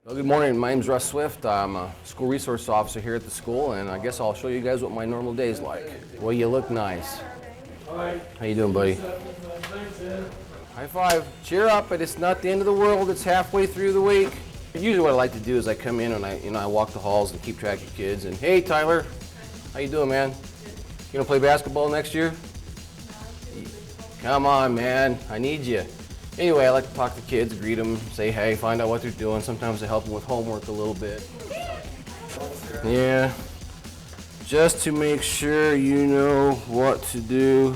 Well, good morning. My name's Russ Swift. I'm a school resource officer here at the school, and I guess I'll show you guys what my normal day's like. Well, you look nice. How you doing, buddy? High five. Cheer up, but it's not the end of the world. It's halfway through the week. Usually what I like to do is I come in and I walk the halls and keep track of kids. And hey, Tyler, how you doing, man? You gonna play basketball next year? Come on, man. I need you. Anyway, I like to talk to kids, greet them, say hey, find out what they're doing. Sometimes I help them with homework a little bit. Yeah, just to make sure you know what to do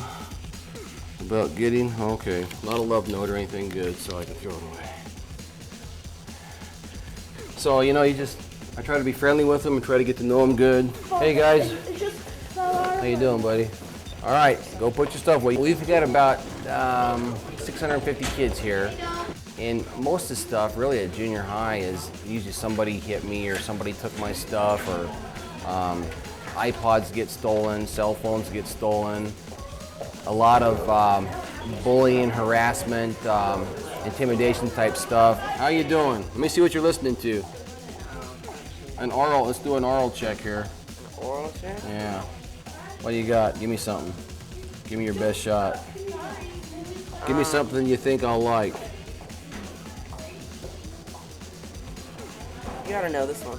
about getting, okay. Not a love note or anything good, so I can throw it away. So, I try to be friendly with them and try to get to know them good. Hey guys, how you doing, buddy? All right, go put your stuff away. We've got about 650 kids here, and most of the stuff really at junior high is usually somebody hit me or somebody took my stuff, or iPods get stolen, cell phones get stolen. A lot of bullying, harassment, intimidation type stuff. How you doing? Let me see what you're listening to. Let's do an oral check here. Oral check? Yeah. What do you got? Give me something. Give me your best shot. Give me something you think I'll like. You gotta know this one.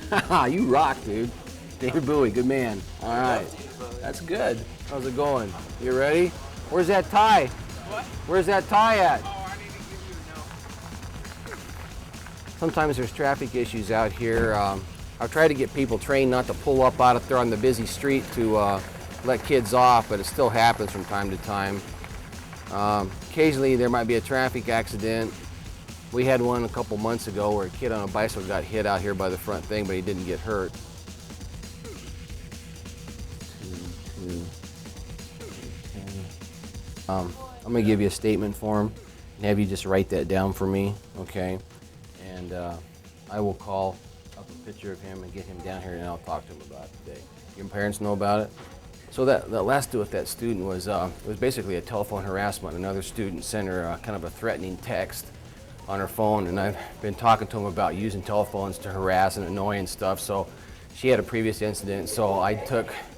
Haha, you rock, dude. David Bowie, good man. All right. That's good. How's it going? You ready? Where's that tie? What? Where's that tie at? Oh, I need to give you a note. Sometimes there's traffic issues out here. I've tried to get people trained not to pull up out there on the busy street to let kids off, but it still happens from time to time. Occasionally there might be a traffic accident. We had one a couple months ago where a kid on a bicycle got hit out here by the front thing, but he didn't get hurt. I'm gonna give you a statement form and have you just write that down for me, okay? And I will call up a picture of him and get him down here, and I'll talk to him about it today. Your parents know about it? So that last deal with that student was it was basically a telephone harassment. Another student sent her kind of a threatening text on her phone, and I've been talking to him about using telephones to harass and annoy and stuff. So she had a previous incident, so I'm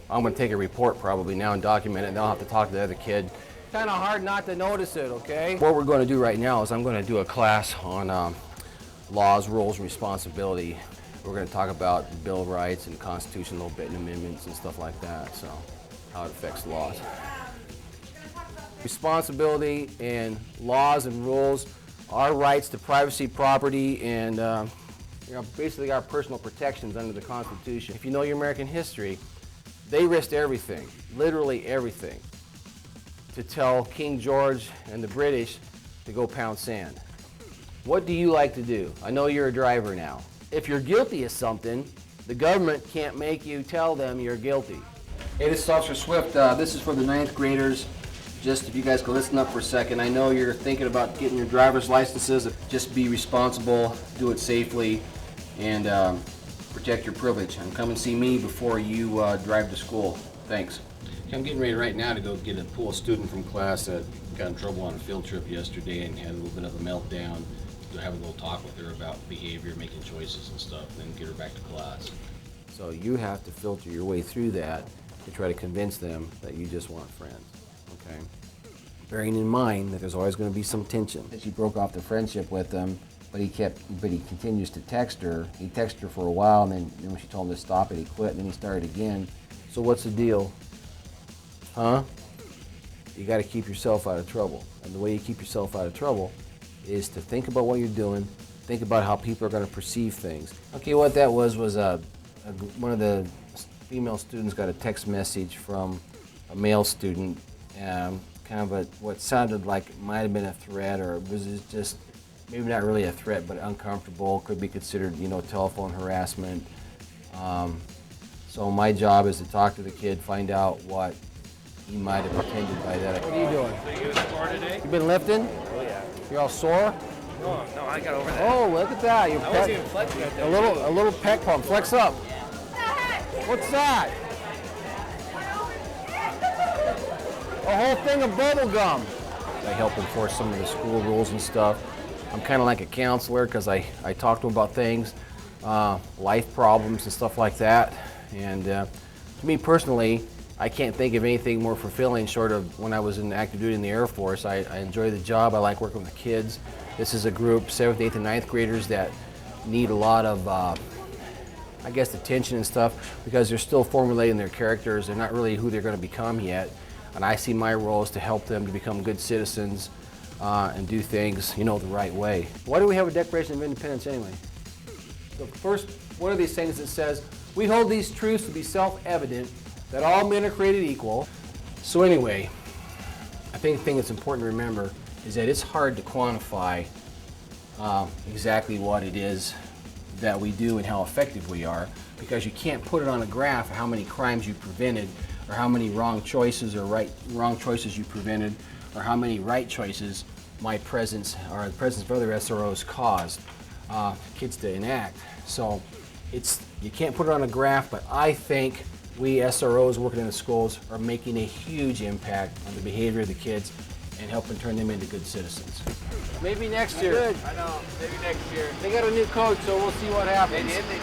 gonna take a report probably now and document it, and I'll have to talk to the other kid. Kind of hard not to notice it, okay? What we're going to do right now is I'm going to do a class on laws, rules, and responsibility. We're going to talk about the Bill of Rights and Constitution a little bit and amendments and stuff like that, so how it affects laws. Responsibility and laws and rules, our rights to privacy, property, and basically our personal protections under the Constitution. If you know your American history, they risked everything, literally everything, to tell King George and the British to go pound sand. What do you like to do? I know you're a driver now. If you're guilty of something, the government can't make you tell them you're guilty. Hey, this is Officer Swift. This is for the 9th graders. Just if you guys can listen up for a second. I know you're thinking about getting your driver's licenses. Just be responsible, do it safely, and protect your privilege. And come and see me before you drive to school. Thanks. I'm getting ready right now to go pull a student from class that got in trouble on a field trip yesterday and had a little bit of a meltdown. To have a little talk with her about behavior, making choices and stuff, then get her back to class. So you have to filter your way through that to try to convince them that you just want friends, okay? Bearing in mind that there's always going to be some tension. She broke off the friendship with him, but he continues to text her. He texted her for a while, and then when she told him to stop it, he quit, and then he started again. So what's the deal? Huh? You got to keep yourself out of trouble. And the way you keep yourself out of trouble is to think about what you're doing, think about how people are going to perceive things. Okay, what that was one of the female students got a text message from a male student, kind of what sounded like it might have been a threat, or it was just maybe not really a threat, but uncomfortable, could be considered, telephone harassment. So my job is to talk to the kid, find out what he might have intended by that. What are you doing? So you was sore today? You been lifting? Oh yeah. You're all sore? No, I got over that. Oh, look at that. You're I wasn't even flexing at that. a little pec pump. Flex up. What's that? A whole thing of bubble gum. I help enforce some of the school rules and stuff. I'm kind of like a counselor because I talk to them about things, life problems and stuff like that. And to me personally, I can't think of anything more fulfilling short of when I was in active duty in the Air Force. I enjoy the job. I like working with the kids. This is a group, 7th, 8th, and 9th graders that need a lot of, I guess, attention and stuff because they're still formulating their characters. They're not really who they're going to become yet. And I see my role is to help them to become good citizens and do things, the right way. Why do we have a Declaration of Independence anyway? The first one of these things that says, we hold these truths to be self-evident that all men are created equal. So anyway, I think the thing that's important to remember is that it's hard to quantify exactly what it is that we do and how effective we are, because you can't put it on a graph of how many crimes you prevented or how many wrong choices or wrong choices you prevented or how many right choices my presence or the presence of other SROs caused kids to enact. So you can't put it on a graph, but I think we SROs working in the schools are making a huge impact on the behavior of the kids and helping turn them into good citizens. Maybe next year. Good. I know. Maybe next year. They got a new coach, so we'll see what happens. They did.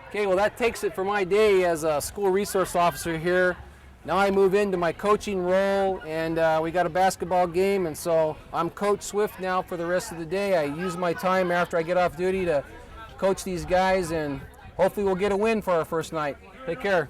Okay, well that takes it for my day as a school resource officer here. Now I move into my coaching role, and we got a basketball game, and so I'm Coach Swift now for the rest of the day. I use my time after I get off duty to coach these guys, and hopefully we'll get a win for our first night. Take care.